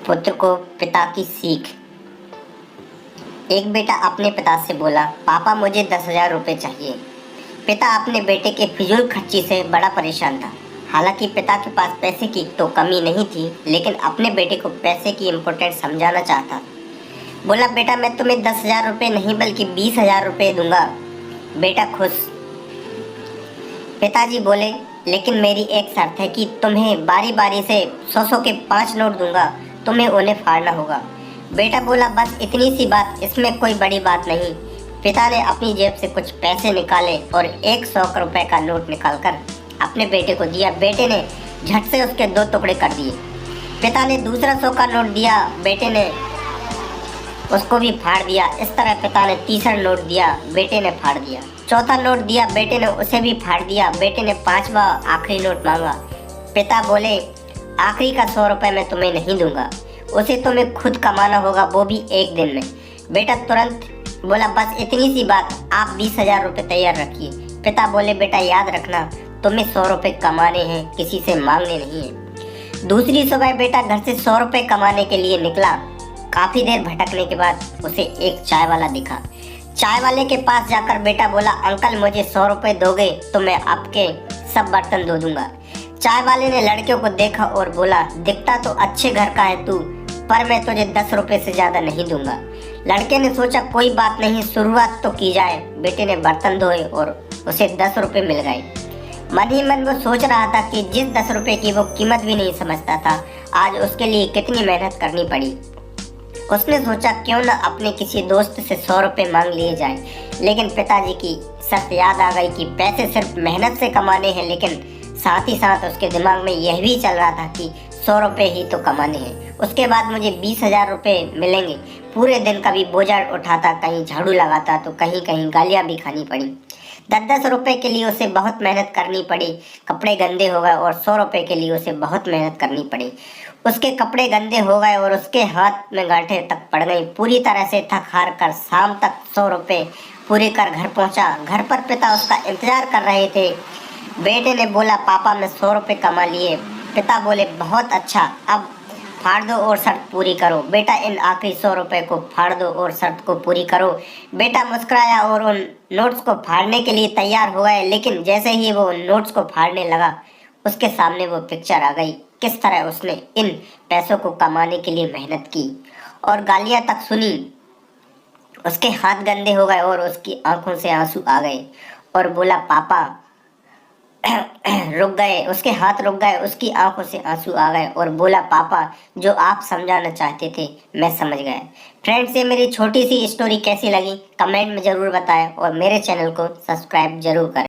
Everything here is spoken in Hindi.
पुत्र को पिता की सीख। एक बेटा अपने पिता से बोला, पापा मुझे 10,000 रुपये चाहिए। पिता अपने बेटे के फिजूल खर्ची से बड़ा परेशान था। हालांकि पिता के पास पैसे की तो कमी नहीं थी, लेकिन अपने बेटे को पैसे की इम्पोर्टेंस समझाना चाहता। बोला, बेटा मैं तुम्हें 10,000 रुपये नहीं बल्कि 20,000 रुपये दूंगा। बेटा खुश। पिताजी बोले, लेकिन मेरी एक शर्त है कि तुम्हें बारी बारी से 100 के 5 नोट दूंगा, तुम्हें उन्हें फाड़ना होगा। बेटा बोला, बस इतनी सी बात, इसमें कोई बड़ी बात नहीं। पिता ने अपनी जेब से कुछ पैसे निकाले और एक 100 रुपए का नोट निकालकर अपने बेटे को दिया। बेटे ने झट से उसके 2 टुकड़े कर दिए। पिता ने दूसरा 100 का नोट दिया, बेटे ने उसको भी फाड़ दिया। इस तरह पिता ने तीसरा नोट दिया, बेटे ने फाड़ दिया। चौथा नोट दिया, बेटे ने उसे भी फाड़ दिया। बेटे ने 5वां आखिरी नोट मांगा। पिता बोले, आखिरी का 100 रुपये मैं तुम्हें नहीं दूंगा, उसे तुम्हें खुद कमाना होगा, वो भी एक दिन में। बेटा तुरंत बोला, बस इतनी सी बात, आप 20,000 रुपये तैयार रखिए। पिता बोले, बेटा याद रखना, तुम्हें 100 रुपये कमाने हैं, किसी से मांगने नहीं है। दूसरी सुबह बेटा घर से 100 रुपये कमाने के लिए निकला। काफी देर भटकने के बाद उसे एक चाय वाला दिखा। चाय वाले के पास जाकर बेटा बोला, अंकल मुझे 100 रुपये दोगे तो मैं आपके सब बर्तन धो दूंगा। चाय वाले ने लड़के को देखा और बोला, दिखता तो अच्छे घर का है तू, पर मैं तुझे 10 रुपये से ज्यादा नहीं दूंगा। लड़के ने सोचा, कोई बात नहीं, शुरुआत तो की जाए। बेटे ने बर्तन धोए और उसे 10 रुपये मिल गए। मन ही मन वो सोच रहा था कि जिस 10 रुपये की वो कीमत भी नहीं समझता था, आज उसके लिए कितनी मेहनत करनी पड़ी। उसने सोचा, क्यों न अपने किसी दोस्त से 100 रुपये मांग लिए जाए। लेकिन पिताजी की शर्त याद आ गई कि पैसे सिर्फ मेहनत से कमाने हैं, लेकिन साथ ही साथ उसके दिमाग में यह भी चल रहा था कि 100 रुपये ही तो कमाने हैं, उसके बाद मुझे 20,000 रुपये मिलेंगे। पूरे दिन कभी बोझा उठाता, कहीं झाड़ू लगाता तो कहीं कहीं गालियाँ भी खानी पड़ी। 10-10 रुपये के लिए उसे बहुत मेहनत करनी पड़ी। कपड़े गंदे हो गए और 100 रुपये के लिए उसे बहुत मेहनत करनी पड़ी। उसके कपड़े गंदे हो गए और उसके हाथ में गांठें तक पड़ गई। पूरी तरह से थक हार कर शाम तक 100 रुपये पूरे कर घर पहुंचा। घर पर पिता उसका इंतजार कर रहे थे। बेटे ने बोला, पापा मैं 100 रुपये कमा लिए। पिता बोले, बहुत अच्छा, अब फाड़ दो और शर्त पूरी करो। बेटा इन आखिरी 100 रुपये को फाड़ दो और शर्त को पूरी करो। बेटा मुस्कुराया और उन नोट्स को फाड़ने के लिए तैयार हो गए। लेकिन जैसे ही वो नोट्स को फाड़ने लगा, उसके सामने वो पिक्चर आ गई, किस तरह उसने इन पैसों को कमाने के लिए मेहनत की और गालियां तक सुनी। उसके हाथ गंदे हो गए और उसकी आंखों से आंसू आ गए और बोला, पापा रुक गए। उसके हाथ रुक गए, उसकी आंखों से आंसू आ गए और बोला, पापा जो आप समझाना चाहते थे मैं समझ गया। फ्रेंड्स, ये मेरी छोटी सी स्टोरी कैसी लगी कमेंट में ज़रूर बताएं और मेरे चैनल को सब्सक्राइब जरूर करें।